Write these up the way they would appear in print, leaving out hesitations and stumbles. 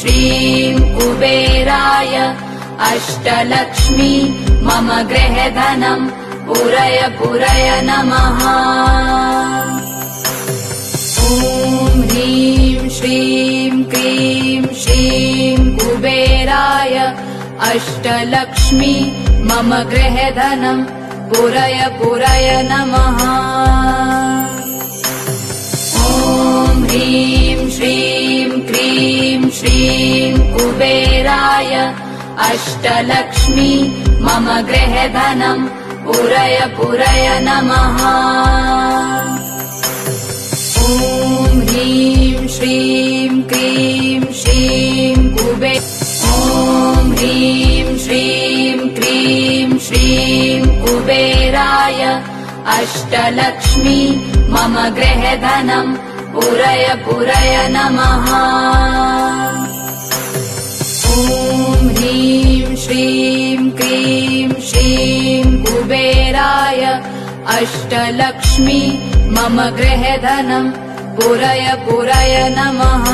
श्रीं कुबेराय अष्टलक्ष्मी मम गृहधनं पुरय पुरय नमः। ॐ ह्रीं श्रीं क्रीं श्रीं कुबेराय अष्टलक्ष्मी मम गृहधनं पुरय पुरय नमः। ॐ ह्रीं श्रीं क्रीं श्रीं कुबेराय अष्टलक्ष्मी मम गृहधनं पुरय पुरय नमः। ॐ ह्रीं श्रीं क्रीं श्रीं ॐ ह्रीं श्रीं क्रीं श्रीं कुबेराय अष्टलक्ष्मी मम गृहधनं पुरय पुरय नमः। ॐ ह्रीं श्रीं क्रीं श्रीं कुबेराय अष्टलक्ष्मी मम गृहधनं पुरय पुरय नमः।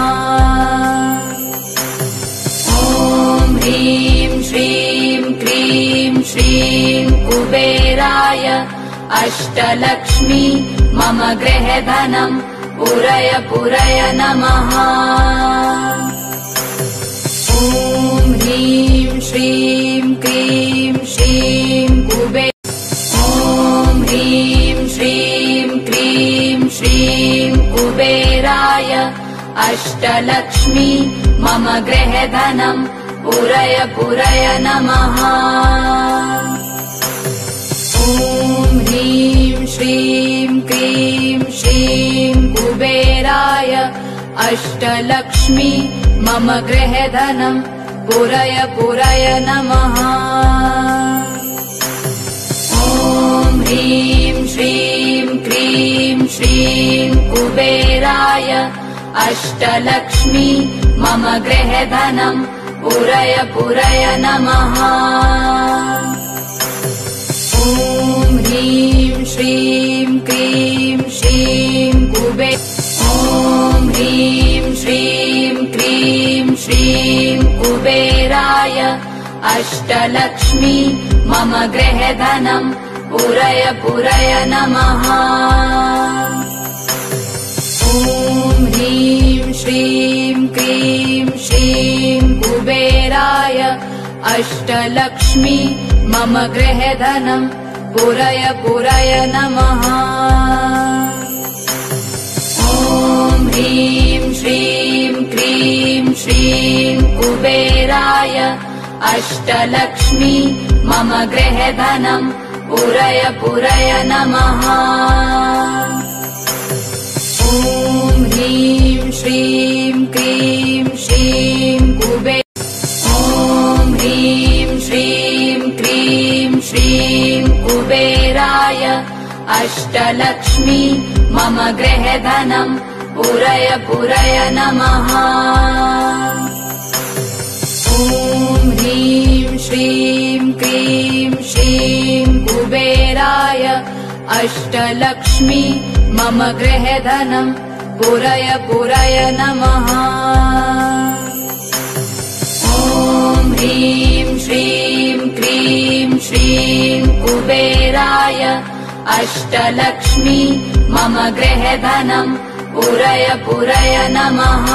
ॐ ह्रीं श्रीं क्रीं श्रीं कुबेराय अष्टलक्ष्मी मम गृहधनं पुरय पुरय नमः। ॐ ह्रीं श्रीं क्रीं श्रीं ॐ ह्रीं श्रीं क्रीं श्रीं कुबेराय अष्टलक्ष्मी मम गृहधनं पुरय पुरय नमः। ॐ ह्रीं श्रीं क्रीं श्रीं कुबेराय अष्टलक्ष्मी मम गृहधनं पुरय पुरय नमः। ॐ ह्रीं श्रीं क्रीं श्रीं कुबेराय अष्टलक्ष्मी मम गृहधनं पुरय पुरय नमः। ॐ ह्रीं श्रीं क्रीं श्रीं ॐ ह्रीं श्रीं क्रीं श्रीं कुबेराय अष्टलक्ष्मी मम गृहधनं पुरय पुरय नमः। ॐ ह्रीं श्रीं क्रीं श्रीं कुबेराय अष्टलक्ष्मी मम गृहधनं पुरय पुरय नमः। ॐ ह्रीं श्रीं क्रीं श्रीं कुबेराय अष्टलक्ष्मी मम गृहधनं पुरय पुरय नमः। ॐ ह्रीं श्रीं क्रीं श्रीं ॐ ह्रीं श्रीं क्रीं श्रीं कुबेराय अष्टलक्ष्मी मम गृहधनं पुरय पुरय नमः। ॐ ह्रीं श्रीं क्रीं श्रीं कुबेराय अष्टलक्ष्मी मम गृहधनं पुरय पुरय नमः। ॐ ह्रीं श्रीं क्रीं श्रीं कुबेराय अष्टलक्ष्मी मम गृहधनं पुरय पुरय नमः।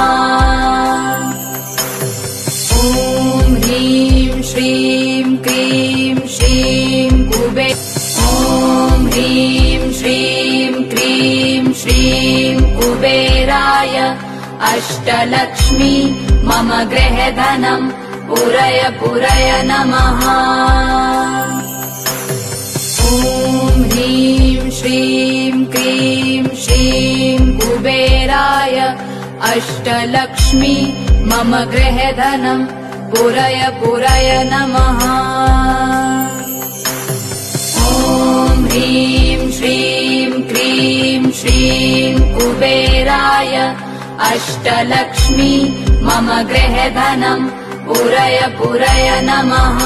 ॐ ह्रीं श्रीं क्रीं श्रीं ॐ ह्रीं श्रीं क्रीं श्रीं कुबेराय अष्टलक्ष्मी मम गृहधनं पुरय पुरय नमः। ॐ ह्रीं श्रीं क्रीं श्रीं कुबेराय अष्टलक्ष्मी मम गृहधनं पुरय पुरय नमः। ॐ ह्रीं श्रीं क्रीं श्रीं कुबेराय अष्टलक्ष्मी मम गृहधनं पुरय पुरय नमः।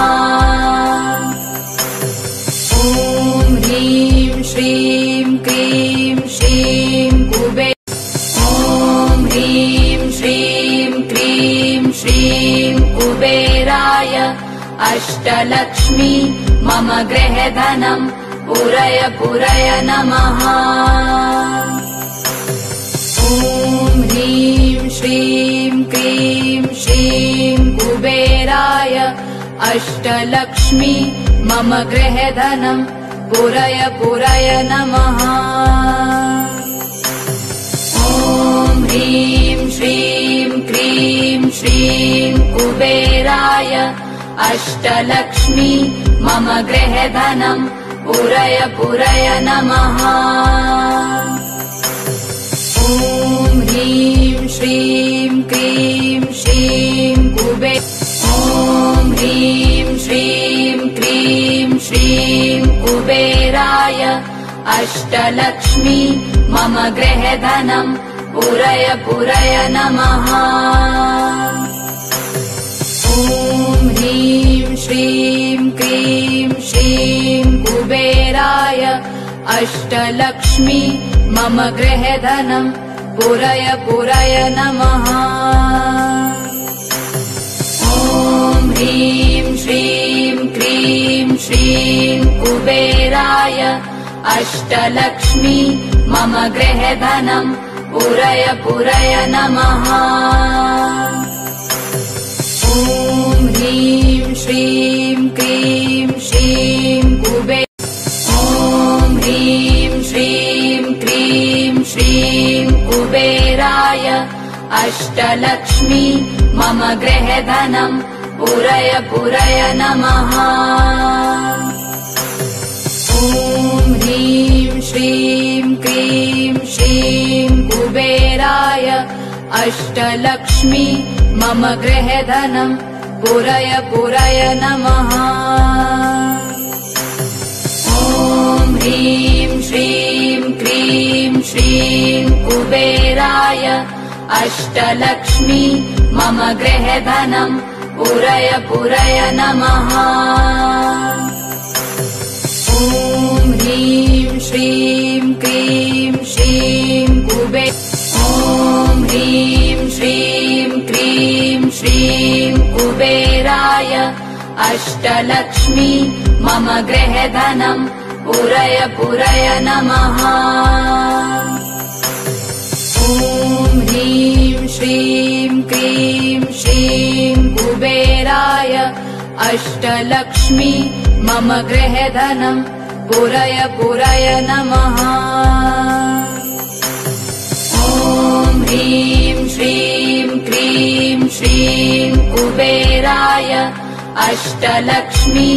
ॐ ह्रीं श्रीं क्रीं श्रीं ॐ ह्रीं श्रीं क्रीं श्रीं अष्टलक्ष्मी मम गृहधनम् पूरय पूरय नमः। ॐ ह्रीं श्रीं क्रीं श्रीं कुबेराय अष्टलक्ष्मी मम गृहधनम् पूरय पूरय नमः। ॐ ह्रीं श्रीं क्रीं श्रीं कुबेराय अष्टलक्ष्मी मम गृहधनम् पूरय पूरय नमः। ॐ ह्रीं श्रीं क्रीं श्रीं ॐ ह्रीं श्रीं क्रीं श्रीं कुबेराय अष्टलक्ष्मी मम गृहधनम् पूरय पूरय नमः। ॐ ह्रीं श्रीं क्रीं श्रीं कुबेराय अष्टलक्ष्मी मम गृहधनम् पूरय पूरय नमः। ॐ ह्रीं श्रीं क्रीं श्रीं कुबेराय अष्टलक्ष्मी मम गृहधनम् पूरय पूरय नमः। ॐ ह्रीं श्रीं क्रीं श्रीं ॐ ह्रीं श्रीं क्रीं श्रीं कुबेराय अष्टलक्ष्मी मम गृहधनम् पूरय पूरय नमः। ॐ ह्रीं श्रीं क्रीं श्रीं कुबेराय अष्टलक्ष्मी मम गृहधनम् पूरय पूरय नमः। ॐ ह्रीं श्रीं क्रीं श्रीं कुबेराय अष्टलक्ष्मी मम गृहधनम् पूरय पूरय नमः। ॐ ह्रीं श्रीं क्रीं श्रीं ॐ ह्रीं श्रीं क्रीं श्रीं कुबेराय अष्टलक्ष्मी मम गृहधनम् पूरय पूरय नमः। ॐ ह्रीं श्रीं क्रीं श्रीं कुबेराय अष्टलक्ष्मी मम गृहधनम् पूरय पूरय नमः। ॐ ह्रीं श्रीं क्रीं श्रीं कुबेराय अष्टलक्ष्मी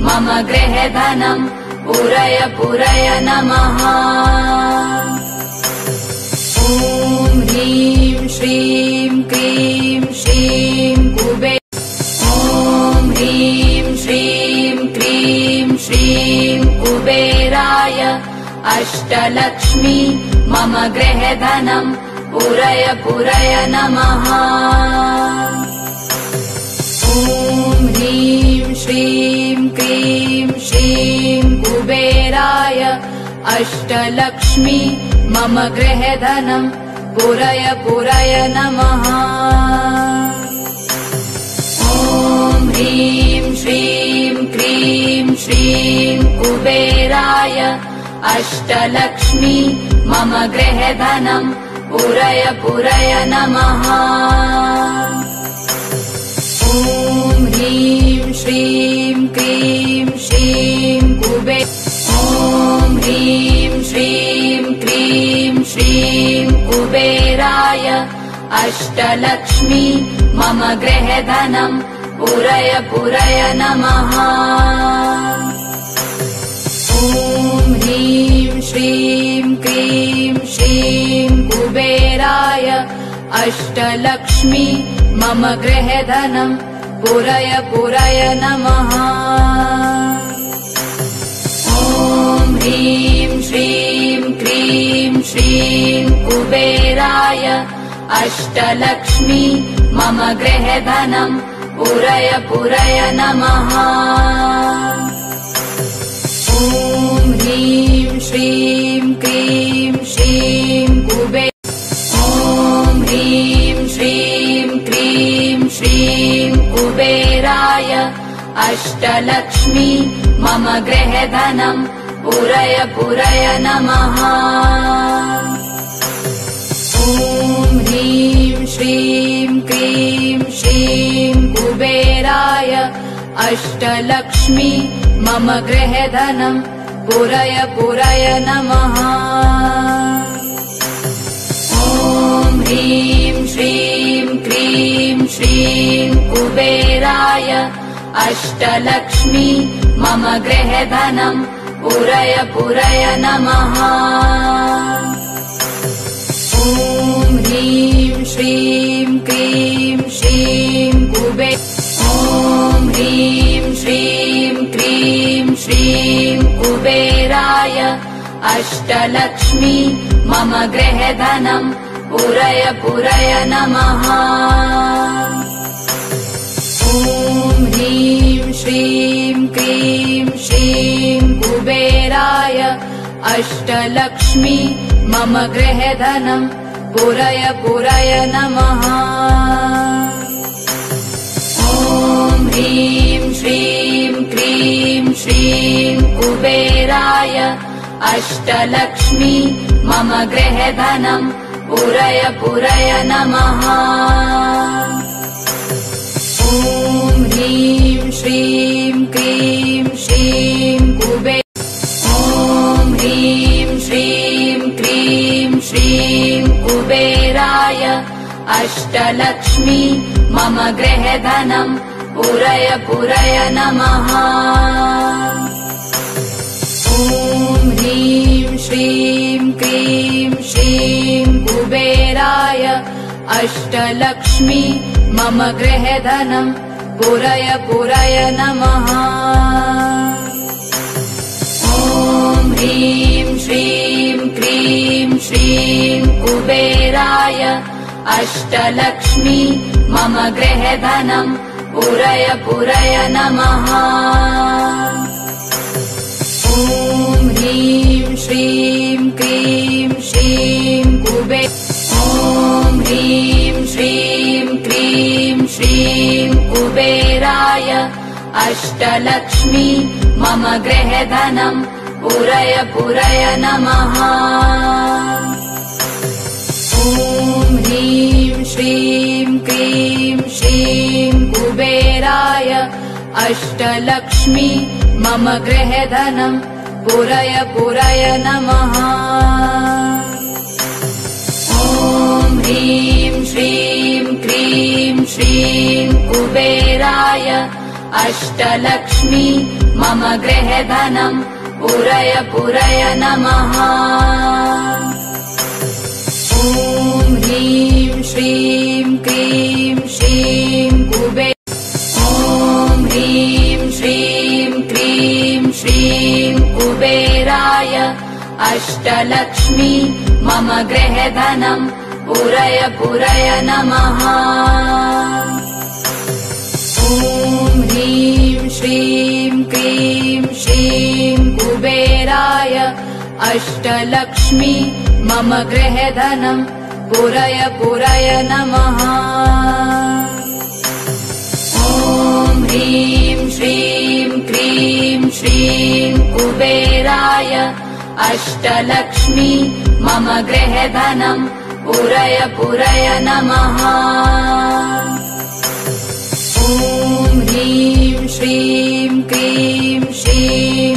मम गृहधनम् पूरय पूरय नमः। ॐ ह्रीं श्रीं क्रीं श्रीं ॐ ह्रीं श्रीं क्रीं श्रीं कुबेराय अष्टलक्ष्मी मम गृहधनम् पूरय पूरय नमः। ॐ ह्रीं श्रीं क्रीं श्रीं कुबेराय अष्टलक्ष्मी मम गृहधनम् पूरय पूरय नमः। ॐ ह्रीं श्रीं क्रीं श्रीं कुबेराय अष्टलक्ष्मी मम गृहधनम् पूरय पूरय नमः। ॐ ह्रीं श्रीं क्रीं श्रीं ॐ ह्रीं श्रीं क्रीं श्रीं कुबेराय अष्टलक्ष्मी मम गृहधनम् पूरय पूरय नमः। ॐ ह्रीं श्रीं क्रीं श्रीं कुबेराय अष्टलक्ष्मी मम गृहधनम् पूरय पूरय नमः। ॐ ह्रीं श्रीं क्रीं श्रीं कुबेराय अष्टलक्ष्मी मम गृहधनम् पूरय पूरय नमः। ॐ ह्रीं श्रीं क्रीं श्रीं ॐ ह्रीं श्रीं क्रीं श्रीं कुबेराय अष्टलक्ष्मी मम गृहे धनम् पूरय पूरय नमः। ॐ ह्रीं श्रीं क्रीं श्रीं कुबेराय अष्टलक्ष्मी मम गृहे धनम् पूरय पूरय नमः। ॐ ह्रीं श्रीं क्रीं श्रीं कुबेराय अष्टलक्ष्मी मम गृहे धनम् पूरय पूरय नमः। ॐ ह्रीं श्रीं क्रीं श्रीं ॐ ह्रीं श्रीं क्रीं श्रीं कुबेराय अष्टलक्ष्मी मम गृहे धनम् पूरय पूरय नमः। ॐ ह्रीं श्रीं क्रीं श्रीं कुबेराय अष्टलक्ष्मी मम गृहे धनम् पूरय पूरय नमः। ॐ ह्रीं श्रीं क्रीं श्रीं कुबेराय अष्टलक्ष्मी मम गृहे धनम् पूरय पूरय नमः। ॐ ह्रीं श्रीं क्रीं श्रीं ॐ ह्रीं श्रीं क्रीं श्रीं कुबेराय अष्टलक्ष्मी मम गृहे धनम् पूरय पूरय नमः। ॐ ह्रीं श्रीं क्रीं श्रीं कुबेराय अष्टलक्ष्मी मम गृहे धनम् पूरय पूरय नमः। ॐ ह्रीं श्रीं क्रीं श्रीं कुबेराय अष्टलक्ष्मी मम गृहे धनम् पूरय पूरय नमः। ॐ ह्रीं श्रीं क्रीं श्रीं ॐ ह्रीं श्रीं क्रीं श्रीं कुबेराय अष्टलक्ष्मी मम गृहे धनम् पूरय पूरय नमः। ॐ ह्रीं श्रीं क्रीं श्रीं कुबेराय अष्टलक्ष्मी मम गृहे धनम् पूरय पूरय नमः। ॐ ह्रीं श्रीं क्रीं श्रीं कुबेराय अष्टलक्ष्मी मम गृहे धनम् पूरय पूरय नमः। ॐ ह्रीं श्रीं क्रीं श्रीं ॐ ह्रीं श्रीं क्रीं श्रीं कुबेराय अष्टलक्ष्मी मम गृहे धनम् पूरय पूरय नमः। ॐ ह्रीं श्रीं क्रीं श्रीं कुबेराय अष्टलक्ष्मी मम गृहे धनम् पूरय पूरय नमः। ॐ ह्रीं श्रीं क्रीं श्रीं कुबेराय अष्टलक्ष्मी मम गृहे धनम् पूरय पूरय नमः। ॐ ह्रीं श्रीं क्रीं श्रीं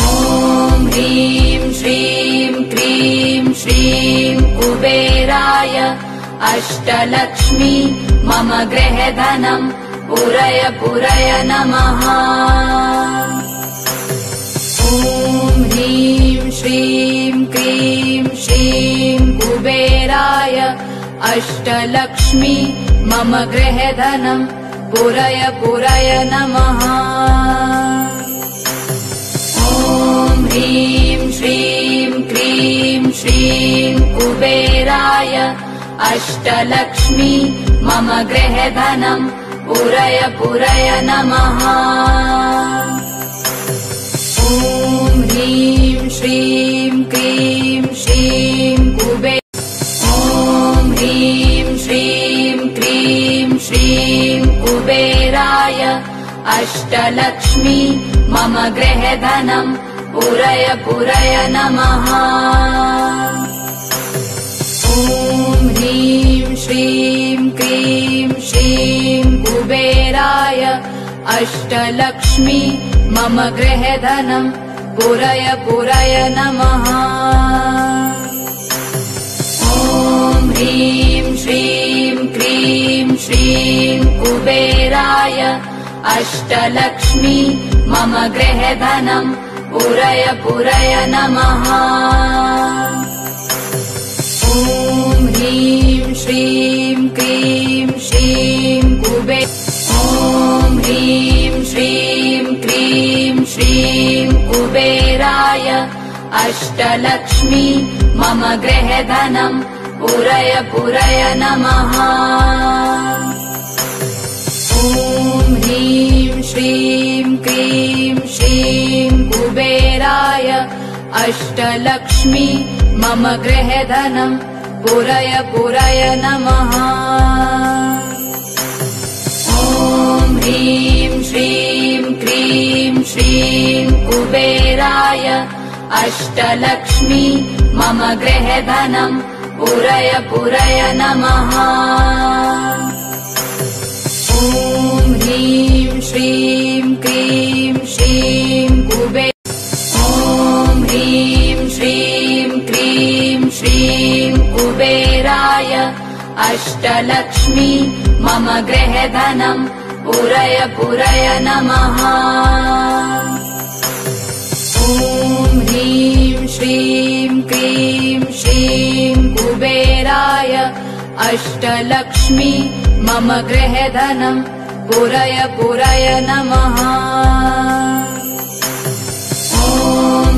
ॐ ह्रीं श्रीं क्रीं श्रीं कुबेराय अष्टलक्ष्मी मम गृहे धनम् पूरय पूरय नमः। ॐ ह्रीं श्रीं क्रीं श्रीं कुबेराय अष्टलक्ष्मी मम गृहे धनम् पूरय पूरय नमः। ॐ ह्रीं श्रीं क्रीं श्रीं कुबेराय अष्टलक्ष्मी मम गृहे धनम् पूरय पूरय नमः। ॐ ह्रीं श्रीं क्रीं श्रीं ॐ ह्रीं श्रीं क्रीं श्रीं कुबेराय अष्टलक्ष्मी मम गृहे धनम् पूरय पूरय नमः। ॐ ह्रीं श्रीं क्रीं श्रीं कुबेराय अष्टलक्ष्मी मम गृहे धनम् पूरय पूरय नमः। ॐ ह्रीं श्रीं क्रीं श्रीं कुबेराय अष्टलक्ष्मी मम गृहे धनम् पूरय पूरय नमः। ॐ ह्रीं श्रीं क्रीं श्रीं कुबेराय अष्टलक्ष्मी मम गृहे धनम् पूरय पूरय नमः। ॐ ह्रीं श्रीं क्रीं श्रीं कुबेराय अष्टलक्ष्मी मम गृहे धनम् पूरय पूरय नमः। ॐ ह्रीं श्रीं क्रीं श्रीं कुबेराय अष्टलक्ष्मी मम गृहे धनम् पूरय पूरय नमः। ॐ ह्रीं श्रीं क्रीं श्रीं कुबेराय अष्टलक्ष्मी मम गृहे धनम् पूरय पूरय नमः। ॐ ह्रीं श्रीं क्रीं श्रीं कुबेराय अष्टलक्ष्मी मम गृहे धनम् पूरय पूरय नमः। ॐ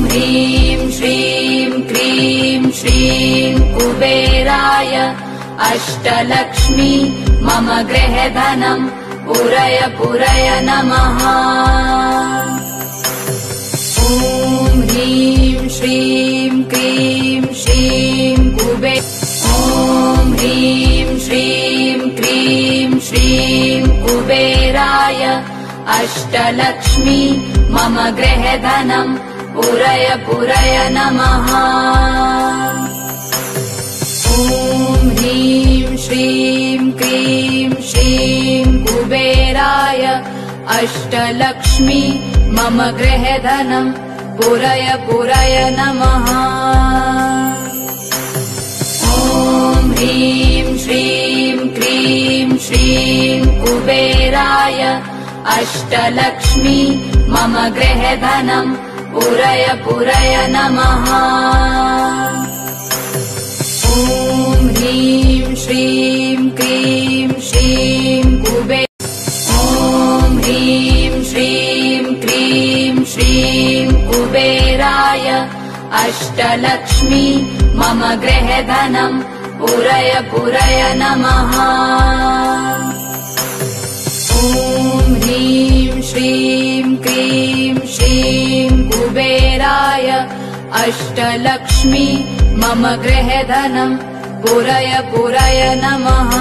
ह्रीं श्रीं क्रीं श्रीं कुबेराय अष्टलक्ष्मी मम गृहे धनम् पूरय पूरय नमः। ॐ ह्रीं श्रीं क्रीं श्रीं कुबेराय अष्टलक्ष्मी मम गृहे धनम् पूरय पूरय नमः। ॐ ह्रीं श्रीं क्रीं श्रीं कुबेराय अष्टलक्ष्मी मम गृहे धनम् पूरय पूरय नमः। ॐ ह्रीं श्रीं क्रीं श्रीं कुबेराय अष्टलक्ष्मी मम गृहे धनम् पूरय पूरय नमः। ॐ ह्रीं श्रीं क्रीं श्रीं कुबेराय अष्टलक्ष्मी मम गृहे धनम् पूरय पूरय नमः। ॐ ह्रीं श्रीं क्रीं श्रीं कुबेराय अष्टलक्ष्मी मम गृहे धनम् पूरय पूरय नमः।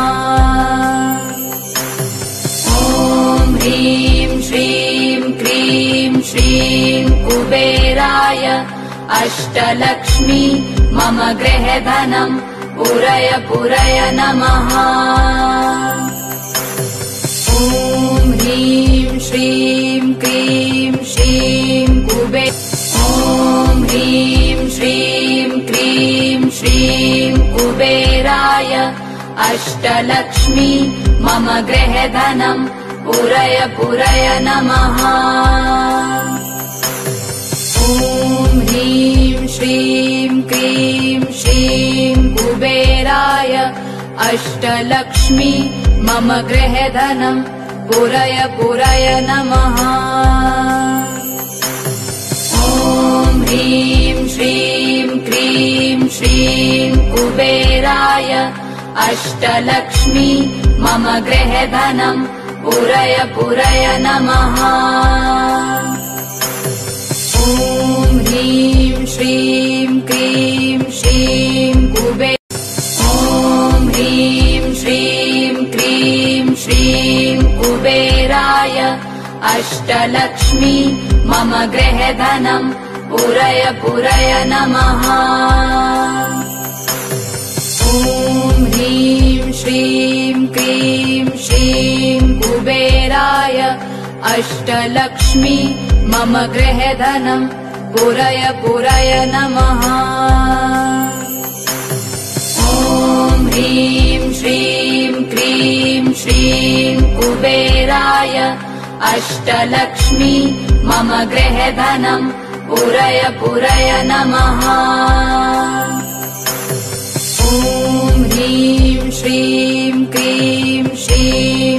ॐ ह्रीं श्रीं क्रीं श्रीं कुबेराय अष्टलक्ष्मी मम गृहे धनम् पूरय पूरय नमः। ॐ ह्रीं श्रीं क्रीं श्रीं कुबेराय अष्टलक्ष्मी मम गृहे धनम् पूरय पूरय नमः। ॐ ह्रीं श्रीं क्रीं श्रीं कुबेराय अष्टलक्ष्मी मम गृहे धनम् पूरय पूरय नमः। ॐ ह्रीं श्रीं क्रीं श्रीं कुबेराय अष्टलक्ष्मी मम गृहे धनम् पूरय पूरय नमः। ॐ ह्रीं श्रीं क्रीं श्रीं कुबेराय अष्टलक्ष्मी मम गृहे धनम् पूरय पूरय नमः। ॐ ह्रीं श्रीं क्रीं श्रीं कुबेराय अष्टलक्ष्मी मम गृहे धनम् पूरय पूरय नमः। ॐ ह्रीं श्रीं क्रीं श्रीं कुबेराय अष्टलक्ष्मी मम गृहे धनम् पूरय पूरय नमः। ॐ ह्रीं श्रीं क्रीं श्रीं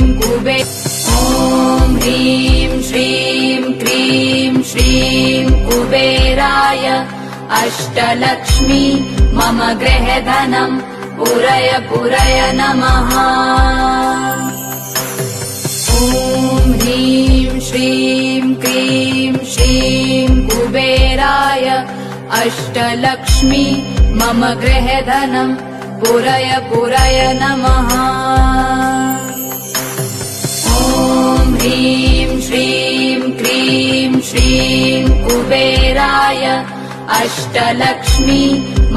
ॐ ह्रीं श्रीं क्रीं श्रीं कुबेराय अष्टलक्ष्मी मम गृहे धनम् पूरय पूरय नमः। ॐ ह्रीं श्रीं क्रीं श्रीं कुबेराय अष्टलक्ष्मी मम गृहे धनम् पूरय पूरय नमः। ॐ ह्रीं श्रीं क्रीं श्रीं कुबेराय अष्टलक्ष्मी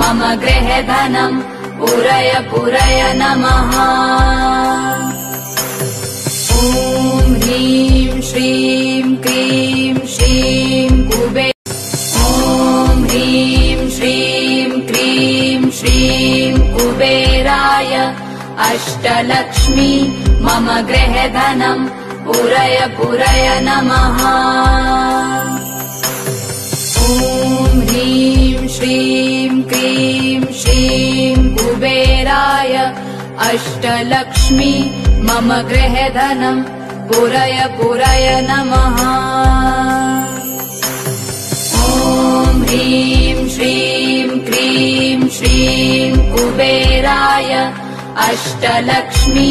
मम गृहे धनम् पूरय पूरय नमः। ॐ ह्रीं श्रीं क्रीं श्रीं ॐ ह्रीं श्रीं क्रीं श्रीं कुबेराय अष्टलक्ष्मी मम गृहे धनम् पूरय पूरय नमः। ॐ ह्रीं श्रीं क्रीं श्रीं कुबेराय अष्टलक्ष्मी मम गृहे धनम् पूरय पूरय नमः। ॐ ह्रीं श्रीं क्रीं श्रीं कुबेराय अष्टलक्ष्मी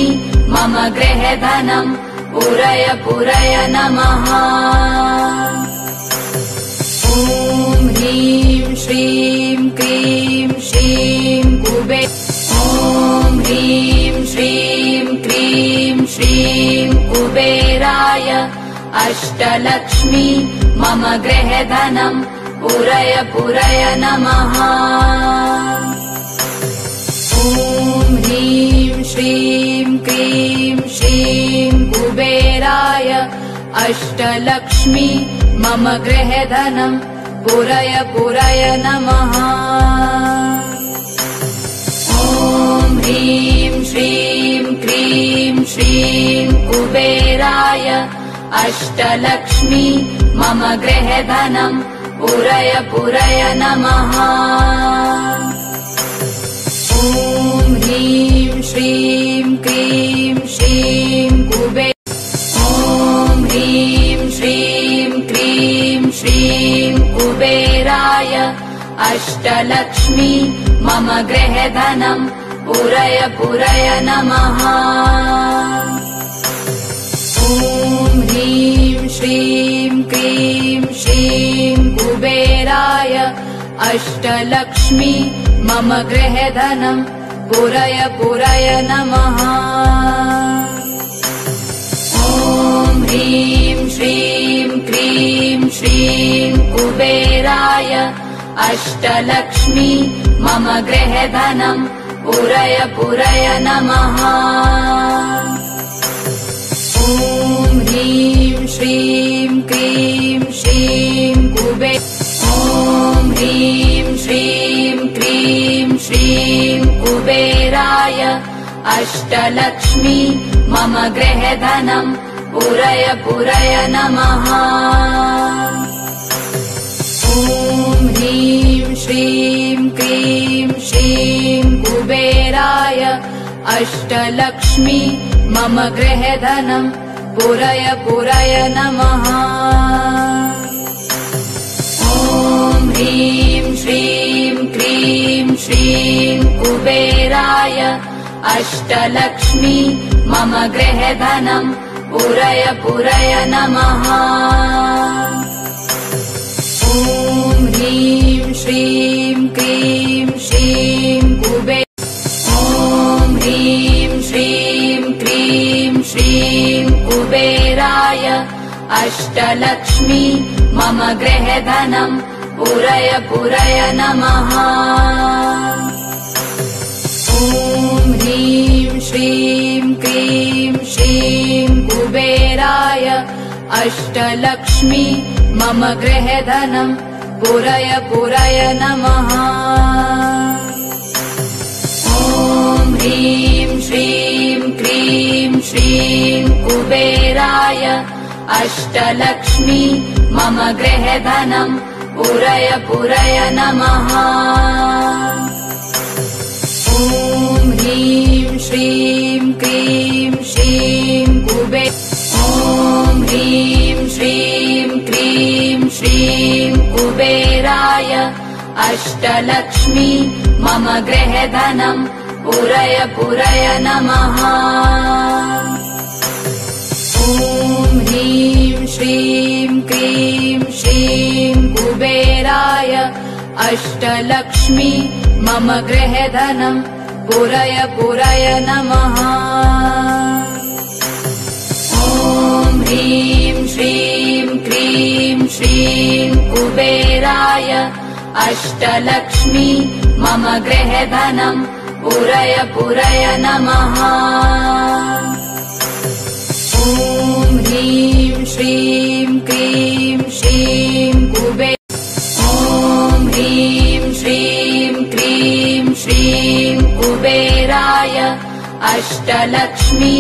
मम गृहे धनम् पूरय पूरय नमः। ॐ ह्रीं श्रीं क्रीं श्रीं ॐ ह्रीं श्रीं क्रीं श्रीं कुबेराय अष्टलक्ष्मी मम गृहे धनम् पूरय पूरय नमः। ॐ ह्रीं श्रीं क्रीं श्रीं कुबेराय अष्टलक्ष्मी मम गृहे धनम् पूरय पूरय नमः। ॐ ह्रीं श्रीं क्रीं श्रीं कुबेराय अष्टलक्ष्मी मम गृहे धनम् पूरय पूरय नमः। ॐ ह्रीं श्रीं क्रीं श्रीं ॐ ह्रीं श्रीं क्रीं श्रीं कुबेराय अष्टलक्ष्मी मम गृहे धनम् पूरय पूरय नमः। ॐ ह्रीं श्रीं क्रीं श्रीं कुबेराय अष्टलक्ष्मी मम गृहे धनम् पूरय पूरय नमः। ॐ ह्रीं श्रीं क्रीं श्रीं कुबेराय अष्टलक्ष्मी मम गृहे धनम् पूरय पूरय नमः। ॐ ह्रीं श्रीं क्रीं श्रीं ॐ ह्रीं श्रीं क्रीं श्रीं कुबेराय अष्टलक्ष्मी मम गृहे धनम् पूरय पूरय नमः। ॐ ह्रीं श्रीं क्रीं श्रीं कुबेराय अष्टलक्ष्मी मम गृहे धनम् पूरय पूरय नमः। ॐ ह्रीं श्रीं क्रीं श्रीं कुबेराय अष्टलक्ष्मी मम गृहे धनम् पूरय पूरय नमः। ॐ ह्रीं श्रीं क्रीं श्रीं ॐ ह्रीं श्रीं क्रीं श्रीं कुबेराय अष्टलक्ष्मी मम गृहे धनम् पूरय पूरय नमः। ॐ ह्रीं श्रीं क्रीं श्रीं कुबेराय अष्टलक्ष्मी मम गृहे धनम् पूरय पूरय नमः। ॐ ह्रीं श्रीं क्रीं श्रीं कुबेराय अष्टलक्ष्मी मम गृहे धनम् पूरय पूरय नमः। ॐ ह्रीं श्रीं क्रीं श्रीं कुबेराय अष्टलक्ष्मी मम गृहे धनम् पूरय पूरय नमः। ॐ ह्रीं श्रीं क्रीं श्रीं कुबेराय अष्टलक्ष्मी मम गृहे धनम् पूरय पूरय नमः। ॐ ह्रीं श्रीं क्रीं श्रीं कुबेराय अष्टलक्ष्मी मम गृहे धनम् पूरय पूरय नमः। ॐ ह्रीं श्रीं क्रीं श्रीं कुबेराय अष्टलक्ष्मी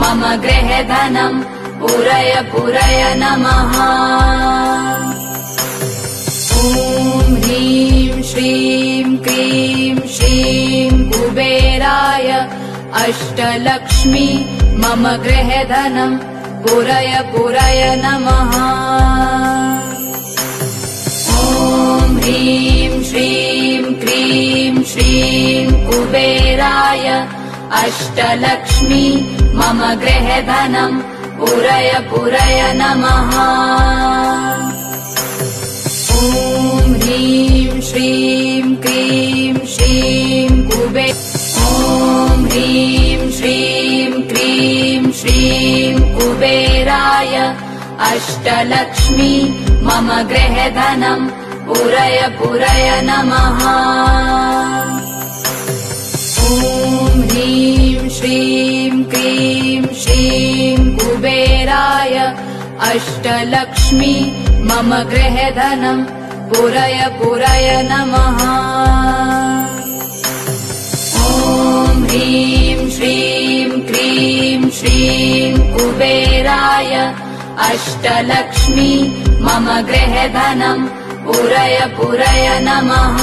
मम गृहे धनम् पूरय पूरय नमः। ॐ ह्रीं श्रीं क्रीं श्रीं कुबेराय अष्टलक्ष्मी मम गृहे धनम् पूरय पूरय नमः। ॐ ह्रीं श्रीं क्रीं श्रीं कुबेराय अष्टलक्ष्मी मम गृहे धनम् पूरय पूरय नमः। ॐ ह्रीं श्रीं क्रीं श्रीं कुबेराय अष्टलक्ष्मी मम गृहे धनम् पूरय पूरय नमः। ॐ ह्रीं श्रीं क्रीं श्रीं कुबेराय अष्टलक्ष्मी मम गृहे धनम् पूरय पूरय नमः। ॐ ह्रीं श्रीं क्रीं श्रीं कुबेराय अष्टलक्ष्मी मम गृहे धनम् पूरय पूरय नमः।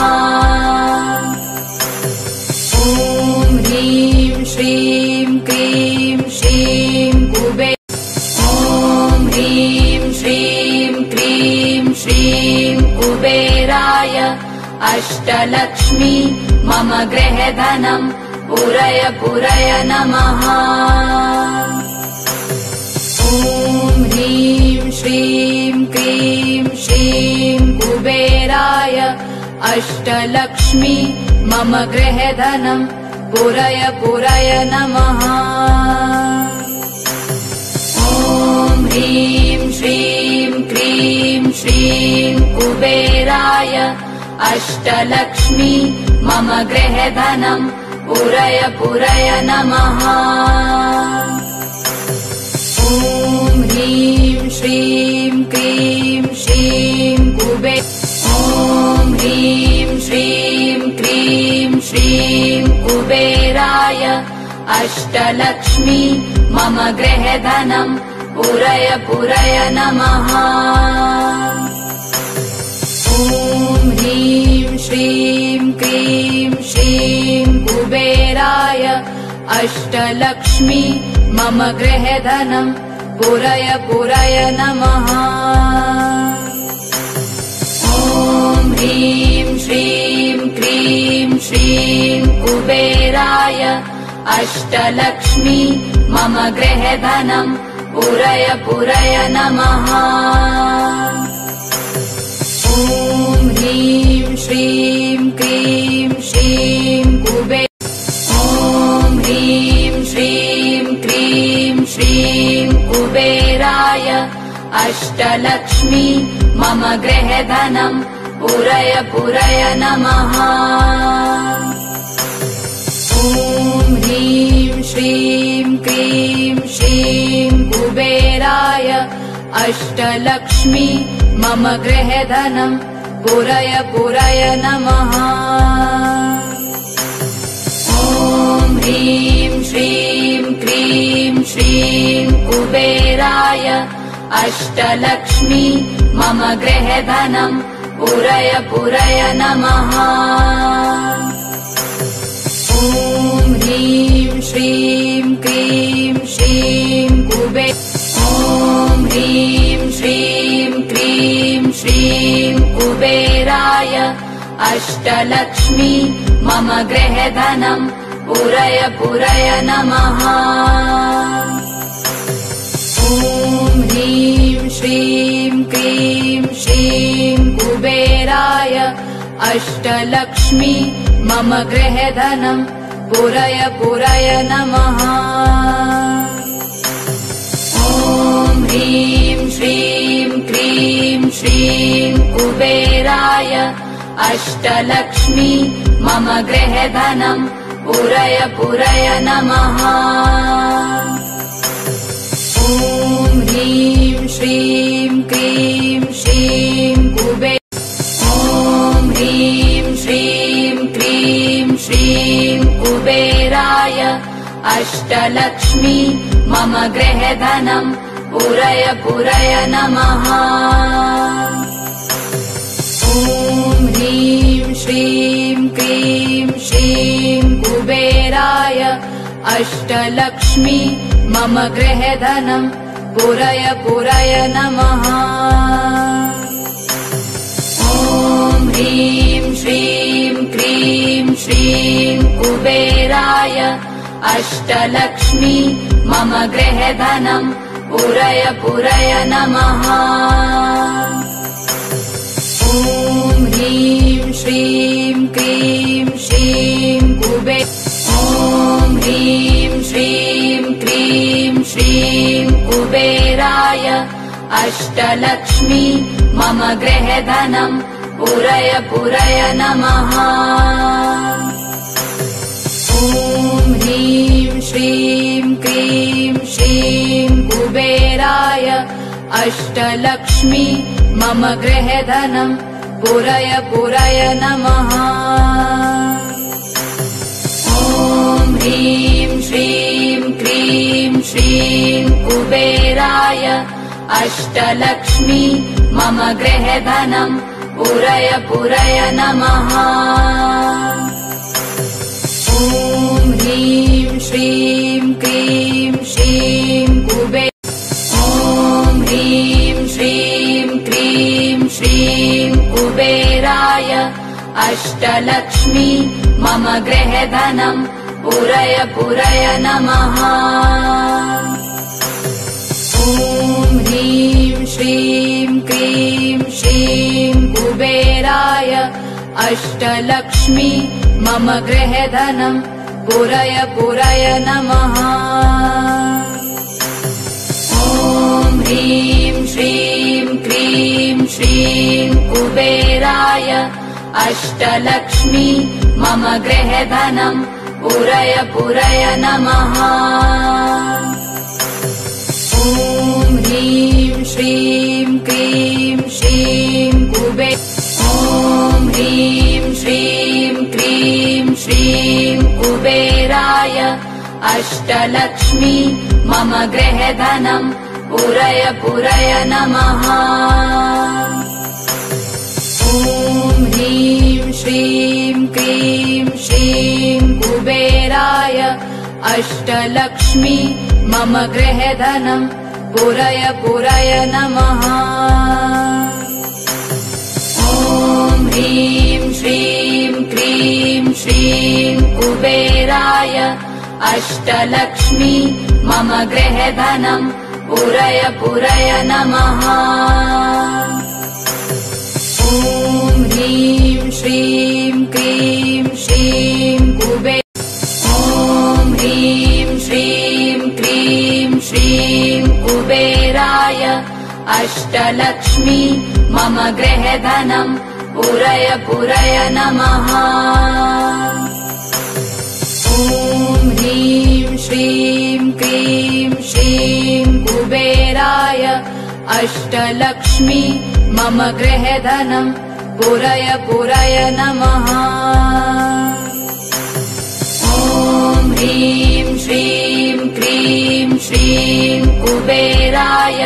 ॐ ह्रीं श्रीं क्रीं श्रीं कुबेराय अष्टलक्ष्मी मम गृहे धनम् पूरय पूरय नमः। ॐ ह्रीं श्रीं क्रीं श्रीं कुबेराय अष्टलक्ष्मी मम गृहे धनम् पूरय पूरय नमः। ॐ ह्रीं श्रीं क्रीं श्रीं कुबेराय अष्टलक्ष्मी मम गृहे धनम् पूरय पूरय नमः। ॐ ह्रीं श्रीं क्रीं श्रीं कुबेराय अष्टलक्ष्मी मम गृहे धनम् पूरय पूरय नमः। ॐ ह्रीं श्रीं क्रीं श्रीं कुबेराय अष्टलक्ष्मी मम गृहे धनम् पूरय पूरय नमः। ॐ ह्रीं श्रीं क्रीं श्रीं कुबेराय अष्टलक्ष्मी मम गृहे धनम् पूरय पूरय नमः। ॐ ह्रीं श्रीं क्रीं श्रीं कुबेराय अष्टलक्ष्मी मम गृहे धनम् पूरय पूरय नमः। ॐ ह्रीं श्रीं क्रीं श्रीं कुबेराय अष्टलक्ष्मी मम गृहे धनम् पूरय पूरय नमः। ॐ ह्रीं श्रीं क्रीं श्रीं कुबेराय अष्टलक्ष्मी मम गृहे धनम् पूरय पूरय नमः। ॐ ह्रीं श्रीं क्रीं श्रीं ॐ ह्रीं श्रीं क्रीं श्रीं कुबेराय अष्टलक्ष्मी मम गृहे धनम् पूरय पूरय नमः। ॐ ह्रीं श्रीं क्रीं श्रीं कुबेराय अष्टलक्ष्मी मम गृहे धनम् पूरय पूरय नमः। ॐ ह्रीं श्रीं क्रीं श्रीं कुबेराय अष्टलक्ष्मी मम गृहे धनम् पूरय पूरय नमः। ॐ ह्रीं श्रीं क्रीं श्रीं ॐ ह्रीं श्रीं क्रीं श्रीं कुबेराय अष्टलक्ष्मी मम गृहे धनम् पूरय पूरय नमः। ॐ ह्रीं श्रीं क्रीं श्रीं कुबेराय अष्टलक्ष्मी मम गृहे धनम् पूरय पूरय नमः। ॐ ह्रीं श्रीं क्रीं श्रीं कुबेराय अष्टलक्ष्मी मम गृहे धनम् पूरय पूरय नमः। ॐ ह्रीं श्रीं क्रीं श्रीं ॐ ह्रीं श्रीं क्रीं श्रीं कुबेराय अष्टलक्ष्मी मम गृहे धनम् पूरय पूरय नमः। ॐ ह्रीं श्रीं क्रीं श्रीं कुबेराय अष्टलक्ष्मी मम गृहे धनम् पूरय पूरय नमः। ॐ ह्रीं श्रीं क्रीं श्रीं कुबेराय अष्टलक्ष्मी मम गृहे धनम् पूरय पूरय नमः। ॐ ह्रीं श्रीं क्रीं श्रीं ॐ ह्रीं श्रीं क्रीं श्रीं कुबेराय अष्टलक्ष्मी मम गृहे धनम् पूरय पूरय नमः। ॐ ह्रीं श्रीं क्रीं श्रीं कुबेराय अष्टलक्ष्मी मम गृहे धनम् पूरय पूरय नमः। ॐ ह्रीं श्रीं क्रीं श्रीं कुबेराय अष्टलक्ष्मी मम गृहे धनम् पूरय पूरय नमः। ॐ ह्रीं श्रीं क्रीं श्रीं ॐ ह्रीं श्रीं क्रीं श्रीं कुबेराय अष्टलक्ष्मी मम गृहे धनम् पूरय पूरय नमः। ॐ ह्रीं श्रीं क्रीं श्रीं कुबेराय अष्टलक्ष्मी मम गृहे धनम् पूरय पूरय नमः। ॐ ह्रीं श्रीं क्रीं श्रीं कुबेराय अष्टलक्ष्मी मम गृहे धनम् पूरय पूरय नमः। ॐ ह्रीं श्रीं क्रीं श्रीं ॐ ह्रीं श्रीं क्रीं श्रीं कुबेराय अष्टलक्ष्मी मम गृहे धनम् पूरय पूरय नमः। ॐ ह्रीं श्रीं क्रीं श्रीं कुबेराय अष्टलक्ष्मी मम गृहे धनम् पूरय पूरय नमः। ॐ ह्रीं श्रीं क्रीं श्रीं कुबेराय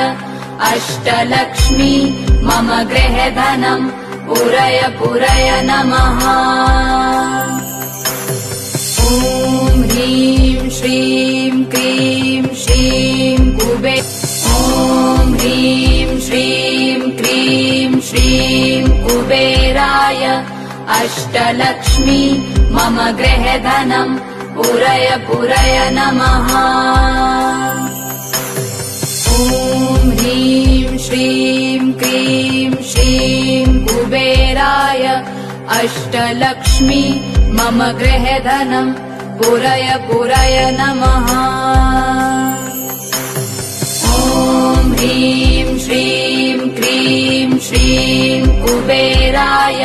अष्टलक्ष्मी मम गृहे धनम् पूरय पूरय नमः। ॐ ह्रीं श्रीं क्रीं श्रीं कुबेराय अष्टलक्ष्मी मम गृहे धनम् पूरय पूरय नमः। ॐ ह्रीं श्रीं क्रीं श्रीं कुबेराय अष्टलक्ष्मी मम गृहे धनम् पूरय पूरय नमः। ॐ ह्रीं श्रीं क्रीं श्रीं कुबेराय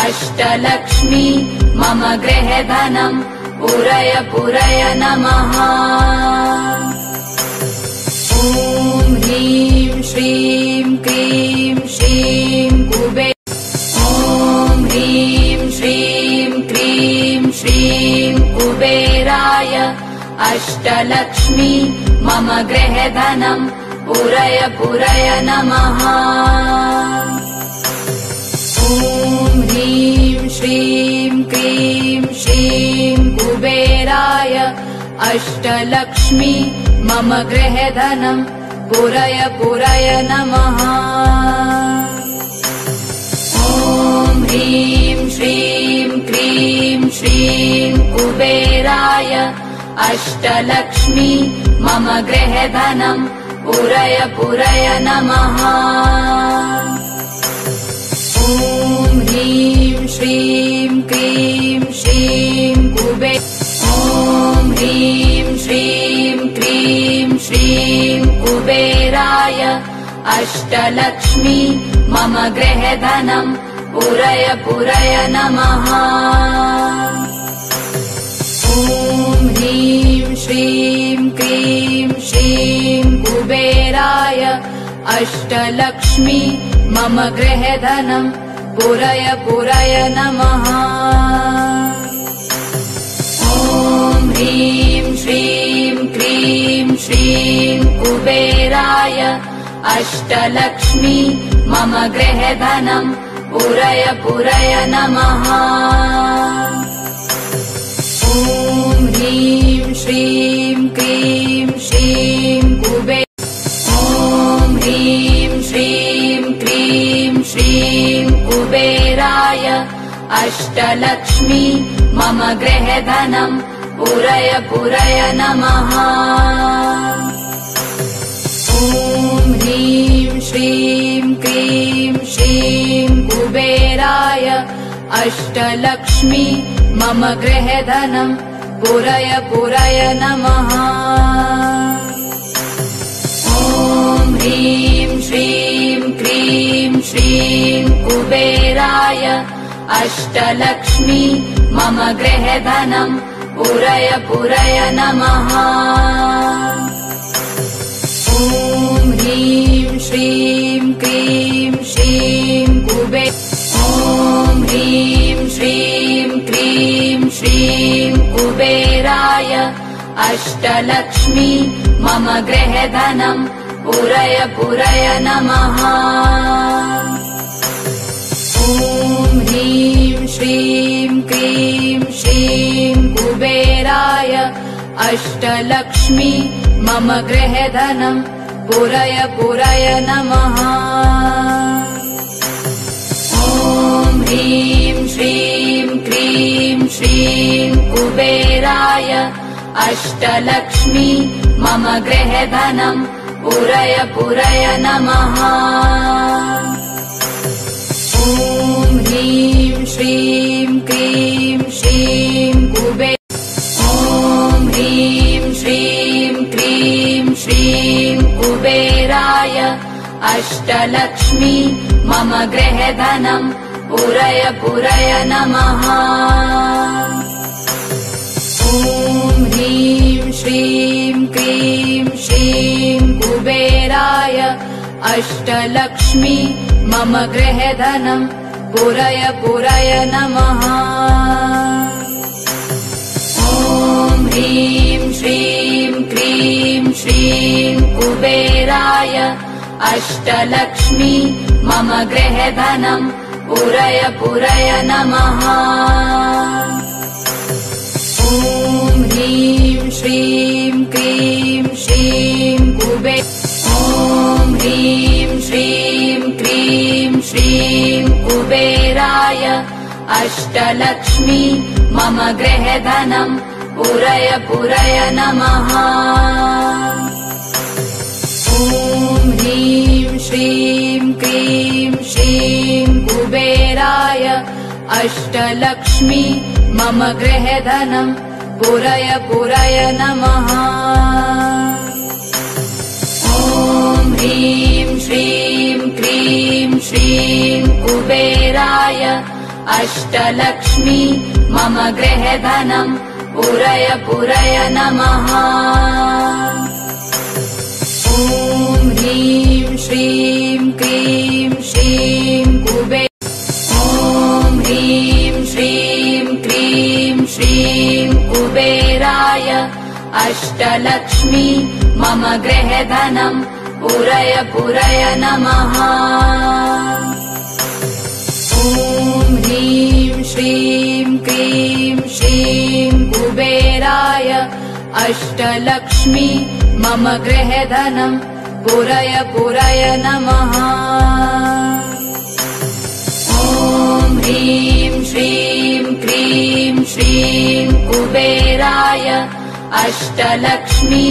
अष्टलक्ष्मी मम गृहे धनम् पूरय पूरय नमः। ॐ ह्रीं श्रीं क्रीं श्रीं कुबेराय अष्टलक्ष्मी मम गृहे धनम् पूरय पूरय नमः। ॐ ह्रीं श्रीं क्रीं श्रीं कुबेराय अष्टलक्ष्मी मम गृहे धनम् पूरय पूरय नमः। ॐ ह्रीं श्रीं क्रीं श्रीं कुबेराय अष्टलक्ष्मी मम गृहे धनम् पूरय पूरय नमः। ॐ ह्रीं श्रीं क्रीं श्रीं कुबेराय अष्टलक्ष्मी मम गृहे धनम् पूरय पूरय नमः। ॐ ह्रीं श्रीं क्रीं श्रीं कुबेराय अष्टलक्ष्मी मम गृहे धनम् पूरय पूरय नमः। ॐ ह्रीं श्रीं क्रीं श्रीं कुबेराय अष्टलक्ष्मी मम गृहे धनम् पूरय पूरय नमः। ॐ ह्रीं श्रीं क्रीं श्रीं कुबेराय अष्टलक्ष्मी मम गृहे धनम् पूरय पूरय नमः। ॐ ह्रीं श्रीं क्रीं श्रीं कुबेराय अष्टलक्ष्मी मम गृहे धनम् पूरय पूरय नमः। ॐ ह्रीं श्रीं क्रीं श्रीं कुबेराय अष्टलक्ष्मी मम गृहे धनम् पूरय पूरय नमः। ॐ ह्रीं श्रीं क्रीं श्रीं कुबेराय अष्टलक्ष्मी मम गृहे धनम् पूरय पूरय नमः। ॐ ह्रीं श्रीं क्रीं श्रीं कुबेराय अष्टलक्ष्मी मम गृहे धनम् पूरय पूरय नमः। ॐ ह्रीं श्रीं क्रीं श्रीं कुबेराय अष्टलक्ष्मी मम गृहे धनम् पूरय पूरय नमः। ॐ ह्रीं श्रीं क्रीं श्रीं कुबेराय अष्टलक्ष्मी मम गृहे धनम् पूरय पूरय नमः। ॐ ह्रीं श्रीं क्रीं श्रीं कुबेराय अष्टलक्ष्मी मम गृहे धनम् पूरय पूरय नमः। ॐ ह्रीं श्रीं क्रीं श्रीं कुबेराय अष्टलक्ष्मी मम गृहे धनम् पूरय पूरय नमः। ॐ ह्रीं श्रीं क्रीं श्रीं ॐ ह्रीं श्रीं क्रीं श्रीं कुबेराय अष्टलक्ष्मी मम गृहे धनम् पूरय पूरय नमः। ॐ ह्रीं श्रीं क्रीं श्रीं कुबेराय अष्टलक्ष्मी मम गृहे धनम् पूरय पूरय नमः। ॐ ह्रीं श्रीं क्रीं श्रीं कुबेराय अष्टलक्ष्मी मम गृहे धनम् पूरय पूरय नमः। ॐ ह्रीं श्रीं क्रीं श्रीं ॐ ह्रीं श्रीं क्रीं श्रीं कुबेराय अष्टलक्ष्मी मम गृहे धनम् पूरय पूरय नमः। ॐ ह्रीं श्रीं क्रीं श्रीं कुबेराय अष्टलक्ष्मी मम गृहे धनम् पूरय पूरय नमः। ॐ ह्रीं श्रीं क्रीं श्रीं कुबेराय अष्टलक्ष्मी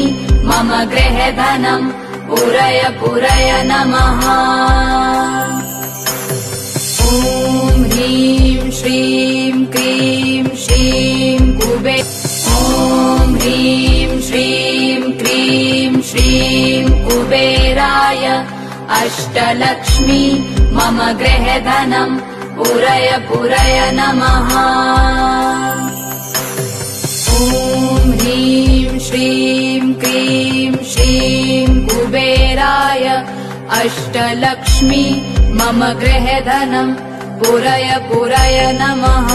मम गृहे धनम् पूरय पूरय नमः। ॐ ह्रीं श्रीं क्रीं श्रीं ॐ ह्रीं श्रीं क्रीं श्रीं कुबेराय अष्टलक्ष्मी मम गृहे धनम् पूरय पूरय नमः। ॐ ह्रीं श्रीं क्रीं श्रीं कुबेराय अष्टलक्ष्मी मम गृहे धनम् पूरय पूरय नमः।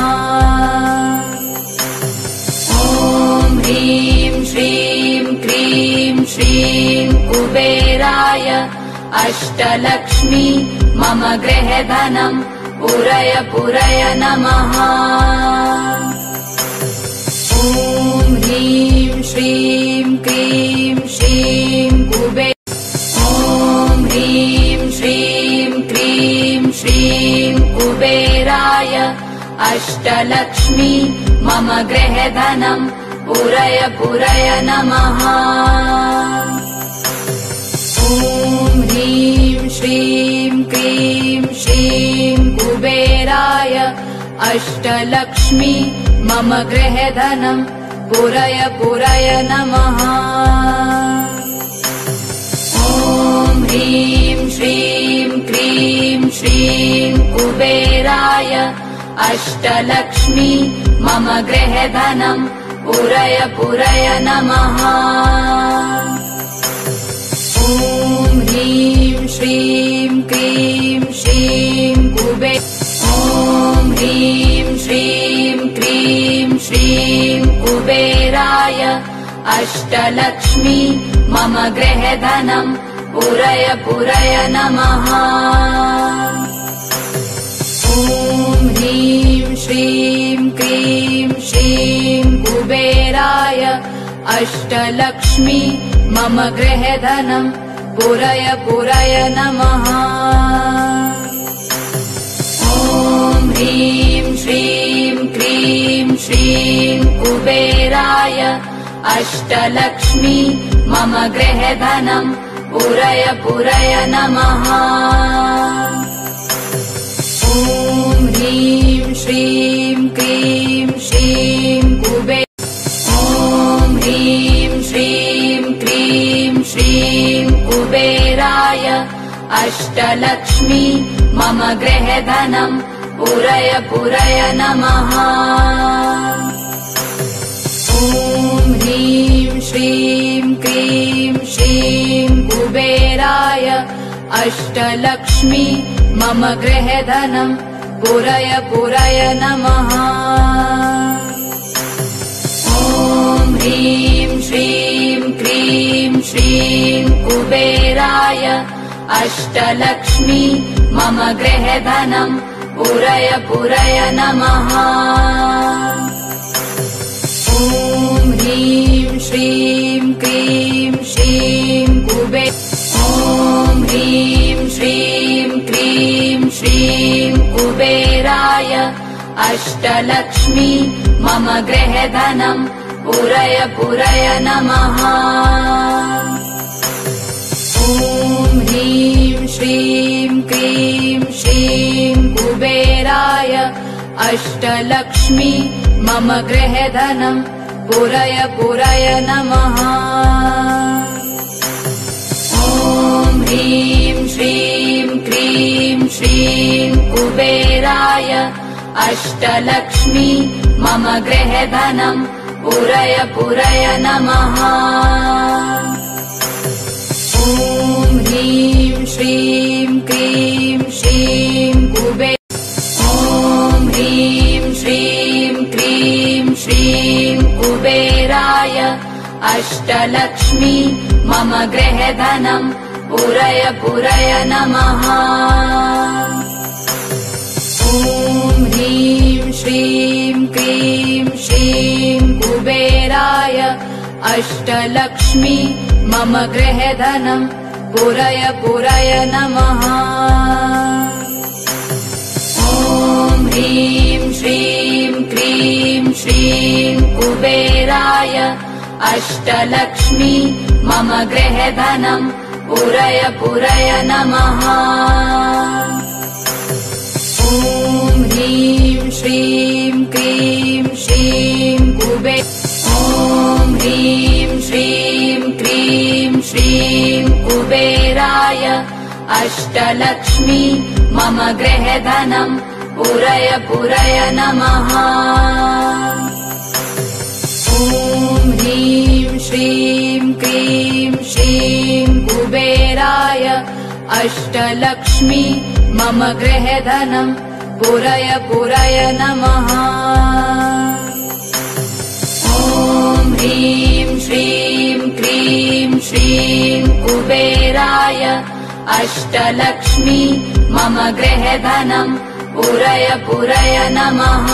ॐ ह्रीं श्रीं क्रीं श्रीं कुबेराय अष्टलक्ष्मी मम गृहे धनम् पूरय पूरय नमः। ॐ ह्रीं श्रीं क्रीं श्रीं ॐ ह्रीं श्रीं क्रीं श्रीं कुबेराय अष्टलक्ष्मी मम गृहे धनम् पूरय पूरय नमः। ॐ ह्रीं श्रीं क्रीं श्रीं कुबेराय अष्टलक्ष्मी मम गृहे धनम् पूरय पूरय नमः। ॐ ह्रीं श्रीं क्रीं श्रीं कुबेराय अष्टलक्ष्मी मम गृहे धनम् पूरय पूरय नमः। ॐ ह्रीं श्रीं क्रीं श्रीं ॐ ह्रीं श्रीं क्रीं श्रीं कुबेराय अष्टलक्ष्मी मम गृहे धनम् पूरय पूरय नमः। ॐ ह्रीं श्रीं क्रीं श्रीं कुबेराय अष्टलक्ष्मी मम गृहे धनम् पूरय पूरय नमः। ॐ ह्रीं श्रीं क्रीं श्रीं कुबेराय अष्टलक्ष्मी मम गृहे धनम् पूरय पूरय नमः। ॐ ह्रीं श्रीं क्रीं श्रीं ॐ ह्रीं श्रीं क्रीं श्रीं कुबेराय अष्टलक्ष्मी मम गृहे धनम् पूरय पूरय नमः। ॐ ह्रीं श्रीं क्रीं श्रीं कुबेराय अष्टलक्ष्मी मम गृहे धनम् पूरय पूरय नमः। ॐ ह्रीं श्रीं क्रीं श्रीं कुबेराय अष्टलक्ष्मी मम गृहे धनम् पूरय पूरय नमः। ॐ ह्रीं श्रीं क्रीं श्रीं ॐ ह्रीं श्रीं क्रीं श्रीं कुबेराय अष्टलक्ष्मी मम गृहे धनम् पूरय पूरय नमः। ॐ ह्रीं श्रीं क्रीं श्रीं कुबेराय अष्टलक्ष्मी मम गृहे धनम् पूरय पूरय नमः। ॐ ह्रीं श्रीं क्रीं श्रीं कुबेराय अष्टलक्ष्मी मम गृहे धनम् पूरय पूरय नमः। ॐ ह्रीं श्रीं क्रीं श्रीं ॐ ह्रीं श्रीं क्रीं श्रीं कुबेराय अष्टलक्ष्मी मम गृहे धनम् पूरय पूरय नमः। ॐ ह्रीं श्रीं क्रीं श्रीं कुबेराय अष्टलक्ष्मी मम गृहे धनम् पूरय पूरय नमः। ॐ ह्रीं श्रीं क्रीं श्रीं कुबेराय अष्टलक्ष्मी मम गृहे धनम् पूरय पूरय नमः। ॐ ह्रीं श्रीं क्रीं श्रीं ॐ ह्रीं श्रीं क्रीं श्रीं कुबेराय अष्टलक्ष्मी मम गृहे धनम् पूरय पूरय नमः। ॐ ह्रीं श्रीं क्रीं श्रीं कुबेराय अष्टलक्ष्मी मम गृहे धनम् पूरय पूरय नमः। ॐ ह्रीं श्रीं क्रीं श्रीं कुबेराय अष्टलक्ष्मी मम गृहे धनम् पूरय पूरय नमः।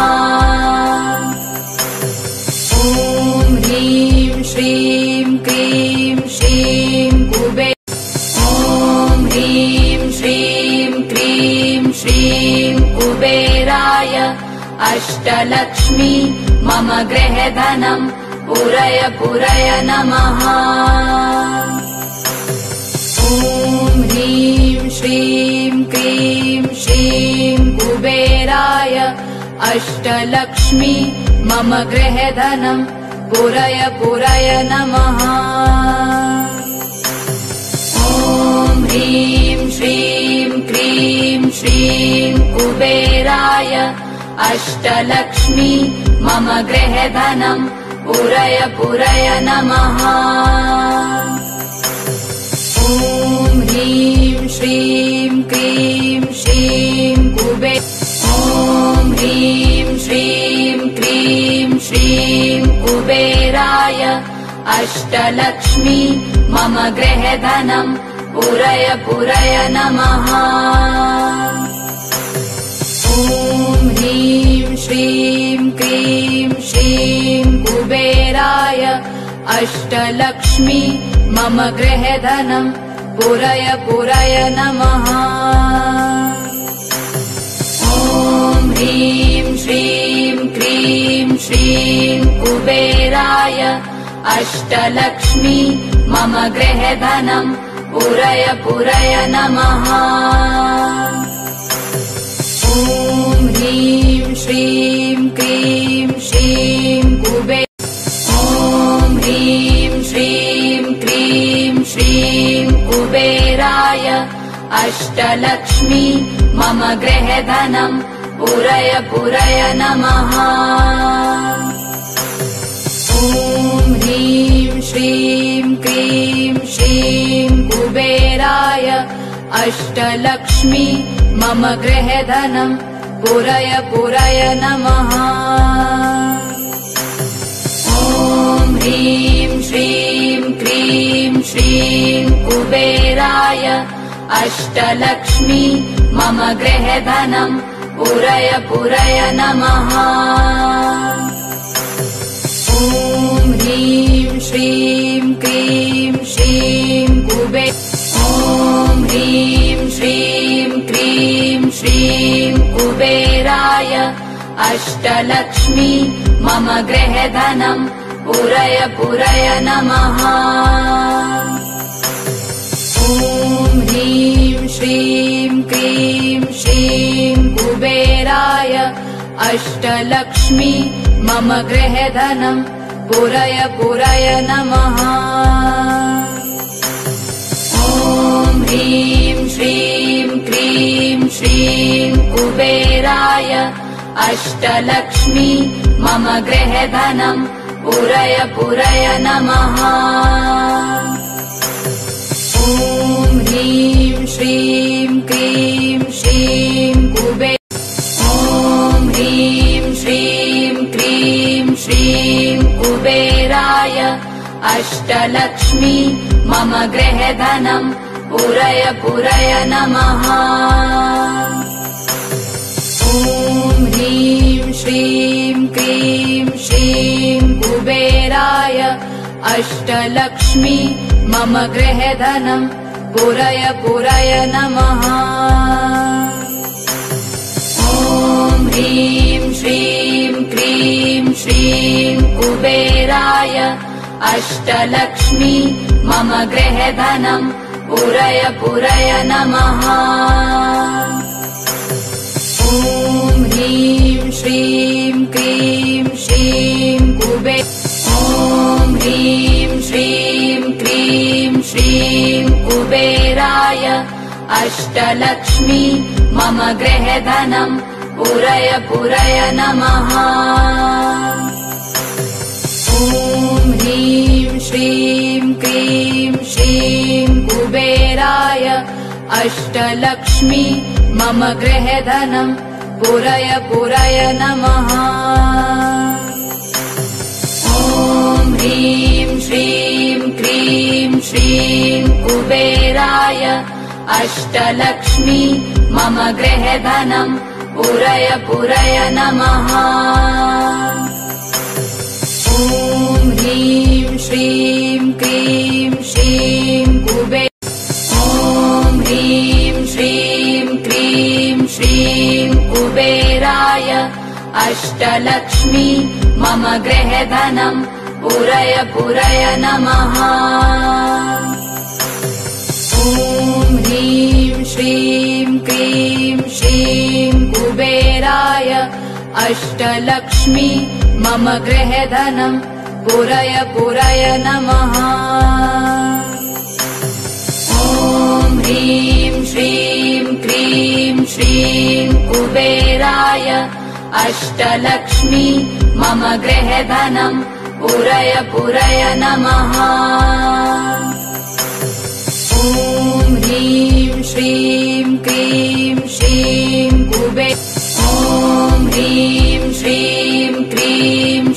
ॐ ह्रीं श्रीं क्रीं श्रीं ॐ ह्रीं श्रीं क्रीं श्रीं कुबेराय अष्टलक्ष्मी मम गृहे धनम् पूरय पूरय नमः। ॐ ह्रीं श्रीं क्रीं श्रीं कुबेराय अष्टलक्ष्मी मम गृहे धनम् पूरय पूरय नमः। ॐ ह्रीं श्रीं क्रीं श्रीं कुबेराय अष्टलक्ष्मी मम गृहे धनम् पूरय पूरय नमः। ॐ ह्रीं श्रीं क्रीं श्रीं ॐ ह्रीं श्रीं क्रीं श्रीं कुबेराय अष्टलक्ष्मी मम गृहे धनम् पूरय पूरय नमः। ॐ ह्रीं श्रीं क्रीं श्रीं कुबेराय अष्टलक्ष्मी मम गृहे धनम् पूरय पूरय नमः। ॐ ह्रीं श्रीं क्रीं श्रीं कुबेराय अष्टलक्ष्मी मम गृहे धनम् पूरय पूरय नमः। ॐ ह्रीं श्रीं क्रीं श्रीं ॐ ह्रीं श्रीं क्रीं श्रीं कुबेराय अष्टलक्ष्मी मम गृहे धनम् पूरय पूरय नमः। ॐ ह्रीं श्रीं क्रीं श्रीं कुबेराय अष्टलक्ष्मी मम गृहे धनम् पूरय पूरय नमः। ॐ ह्रीं श्रीं क्रीं श्रीं कुबेराय अष्टलक्ष्मी मम गृहे धनम् पूरय पूरय नमः। ॐ ह्रीं श्रीं क्रीं श्रीं ह्रीं श्रीं क्रीं श्रीं कुबेराय अष्टलक्ष्मी मम गृहे धनम् पूरय पूरय नमः। ॐ ह्रीं श्रीं क्रीं श्रीं कुबेराय अष्टलक्ष्मी मम गृहे धनम् पूरय पूरय नमः। ॐ ह्रीं श्रीं क्रीं श्रीं कुबेराय अष्टलक्ष्मी मम गृहे धनम् पूरय पूरय नमः। ॐ ह्रीं श्रीं क्रीं श्रीं कुबेराय अष्टलक्ष्मी मम गृहे धनम् पूरय पूरय नमः। ॐ ह्रीं श्रीं क्रीं श्रीं कुबेराय अष्टलक्ष्मी मम गृहे धनम् पूरय पूरय नमः। ॐ ह्रीं श्रीं क्रीं श्रीं कुबेराय अष्टलक्ष्मी मम गृहे धनम् पूरय पूरय नमः। ॐ ह्रीं श्रीं क्रीं श्रीं कुबेराय अष्टलक्ष्मी मम गृहे धनम् पूरय पूरय नमः। ॐ ह्रीं श्रीं क्रीं श्रीं कुबेराय अष्टलक्ष्मी मम गृहे धनम् पूरय पूरय नमः। ॐ ह्रीं श्रीं क्रीं श्रीं कुबेराय अष्टलक्ष्मी मम गृहे धनम् पूरय पूरय नमः। ॐ ह्रीं श्रीं क्रीं श्रीं कुबेराय अष्टलक्ष्मी मम गृहे धनम् पूरय पूरय नमः। ॐ ह्रीं श्रीं क्रीं श्रीं कुबेराय अष्टलक्ष्मी मम गृहे धनम् पूरय पूरय नमः। ॐ ह्रीं श्रीं क्रीं श्रीं कुबेराय अष्टलक्ष्मी मम गृहे धनम् पूरय पूरय नमः। ॐ ह्रीं श्रीं क्रीं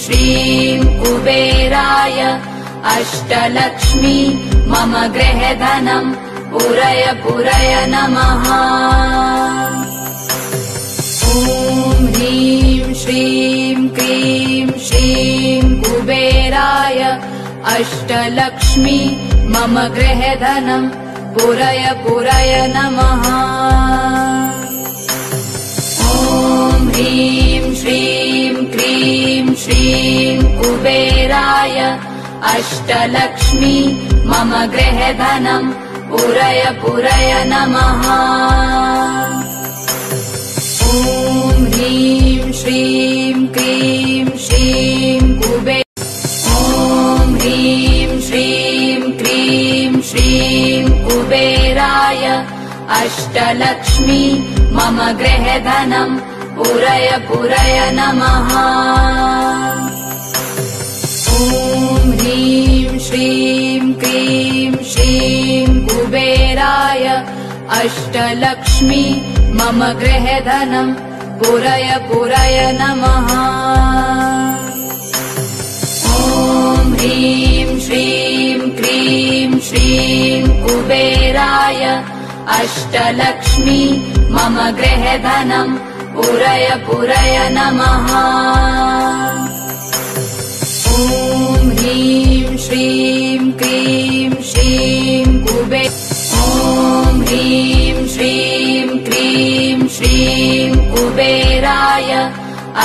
श्रीं कुबेराय अष्टलक्ष्मी मम गृहे धनम् पूरय पूरय नमः। ॐ ह्रीं श्रीं क्रीं श्रीं कुबेराय अष्टलक्ष्मी मम गृहे धनम् पूरय पूरय नमः। ॐ ह्रीं श्रीं क्रीं श्रीं कुबेराय अष्टलक्ष्मी मम गृहे धनम् पूरय पूरय नमः। ॐ ह्रीं श्रीं क्रीं श्रीं कुबेराय अष्टलक्ष्मी मम गृहे धनम् पूरय पूरय नमः। ॐ ह्रीं श्रीं क्रीं श्रीं कुबेराय अष्टलक्ष्मी मम गृहे धनम् पूरय पूरय नमः। ॐ ह्रीं श्रीं क्रीं श्रीं कुबेराय अष्टलक्ष्मी मम गृहे धनम् पूरय पूरय नमः। ॐ ह्रीं श्रीं क्रीं श्रीं ॐ ह्रीं श्रीं क्रीं श्रीं कुबेराय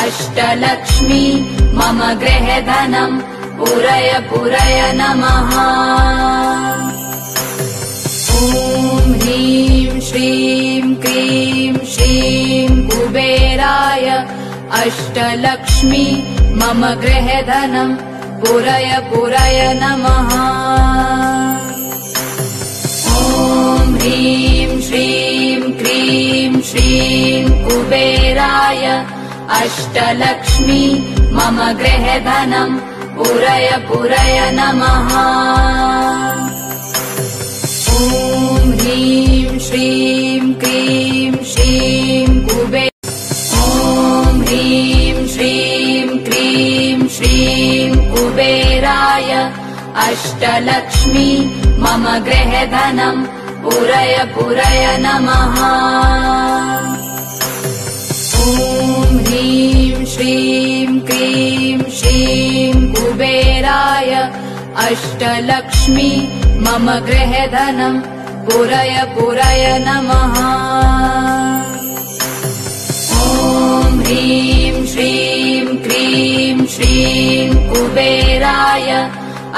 अष्टलक्ष्मी मम गृहे धनम् पूरय पूरय नमः। ॐ ह्रीं श्रीं क्रीं श्रीं कुबेराय अष्टलक्ष्मी मम गृहे धनम् पूरय पूरय नमः। ॐ ह्रीं श्रीं क्रीं श्रीं कुबेराय अष्टलक्ष्मी मम गृहे धनम् पूरय पूरय नमः। ॐ ह्रीं श्रीं क्रीं श्रीं ॐ ह्रीं श्रीं क्रीं श्रीं कुबेराय अष्टलक्ष्मी मम गृहे धनम् पूरय पूरय नमः। ॐ ह्रीं श्रीं क्रीं श्रीं कुबेराय अष्टलक्ष्मी मम गृहे धनम् पूरय पूरय नमः। ॐ ह्रीं श्रीं क्रीं श्रीं कुबेराय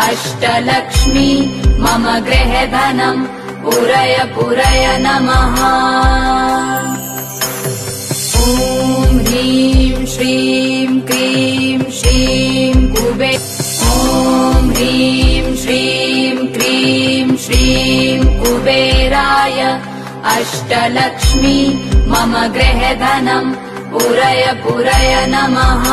अष्टलक्ष्मी मम गृहे धनम् पूरय पूरय नमः। ॐ ह्रीं श्रीं क्रीं श्रीं ॐ ह्रीं श्रीं क्रीं श्रीं कुबेराय अष्टलक्ष्मी मम गृहे धनम् पूरय पूरय नमः।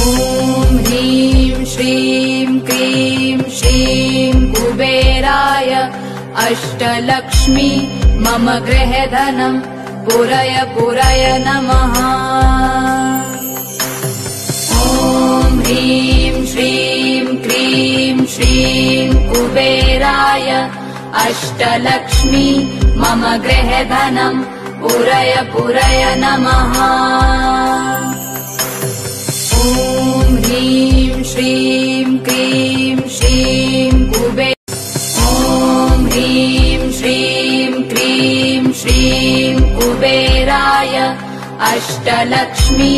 ॐ ह्रीं श्रीं क्रीं श्रीं कुबेराय अष्टलक्ष्मी मम गृहे धनम् पूरय पूरय नमः। ॐ ह्रीं श्रीं क्रीं श्रीं कुबेराय अष्टलक्ष्मी मम गृहे धनम् पूरय पूरय नमः। ॐ ह्रीं श्रीं क्रीं श्रीं ॐ ह्रीं श्रीं क्रीं श्रीं कुबेराय अष्टलक्ष्मी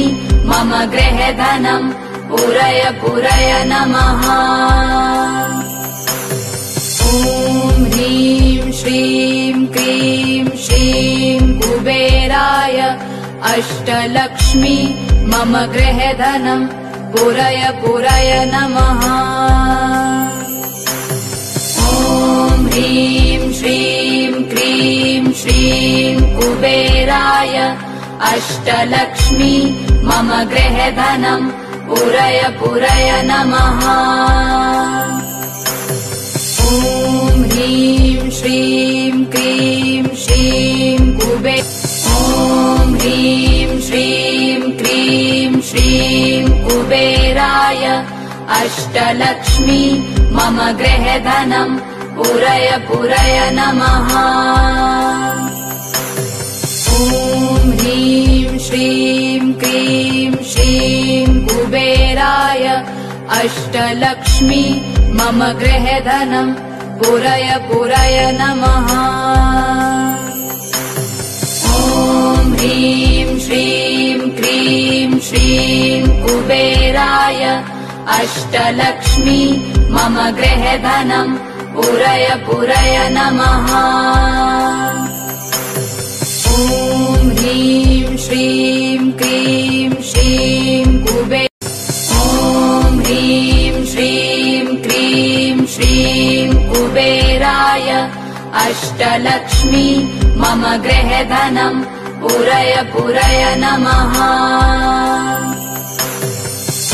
मम गृहे धनम् पूरय पूरय नमः। ॐ ह्रीं श्रीं क्रीं श्रीं कुबेराय अष्टलक्ष्मी मम गृहे धनम् पूरय पूरय नमः। ॐ ह्रीं श्रीं क्रीं श्रीं कुबेराय अष्टलक्ष्मी मम गृहे धनम् पूरय पूरय नमः। ॐ ह्रीं श्रीं क्रीं श्रीं ॐ ह्रीं श्रीं क्रीं श्रीं कुबेराय अष्टलक्ष्मी मम गृहे धनम् पूरय पूरय नमः। ॐ ह्रीं श्रीं क्रीं श्रीं कुबेराय अष्टलक्ष्मी मम गृहे धनम् पूरय पूरय नमः। ॐ ह्रीं श्रीं क्रीं श्रीं कुबेराय अष्टलक्ष्मी मम गृहे धनम् पूरय पूरय नमः। ॐ ह्रीं श्रीं क्रीं श्रीं ॐ ह्रीं श्रीं क्रीं श्रीं कुबेराय अष्टलक्ष्मी मम गृहे धनम् पूरय पूरय नमः।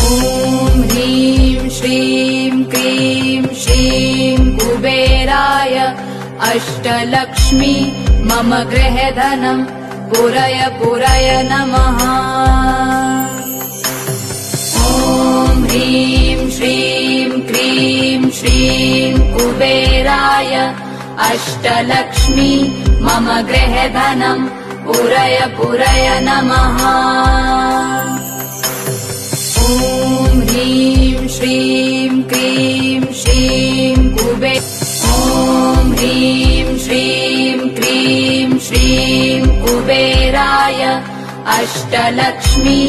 ॐ ह्रीं श्रीं क्रीं श्रीं कुबेराय अष्टलक्ष्मी मम गृहे धनम् पूरय पूरय नमः। ॐ ह्रीं श्रीं क्रीं श्रीं कुबेराय अष्टलक्ष्मी मम गृहे धनम् पूरय पूरय नमः। ॐ ह्रीं श्रीं क्रीं श्रीं ॐ ह्रीं श्रीं क्रीं श्रीं कुबेराय अष्टलक्ष्मी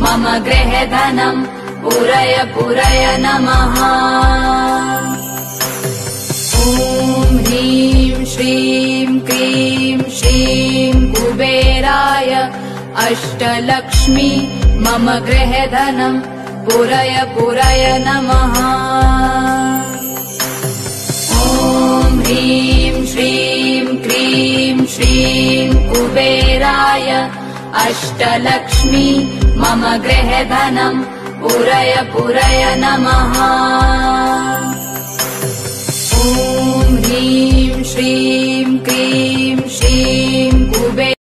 मम गृहे धनम् पूरय पूरय नमः। ॐ ह्रीं श्रीं क्रीं श्रीं कुबेराय अष्टलक्ष्मी मम गृहे धनम् पूरय पूरय नमः। ॐ ह्रीं श्रीं क्रीं श्रीं कुबेराय अष्टलक्ष्मी मम गृहे धनम् पूरय पूरय नमः। ॐ ह्रीं श्रीं क्रीं श्रीं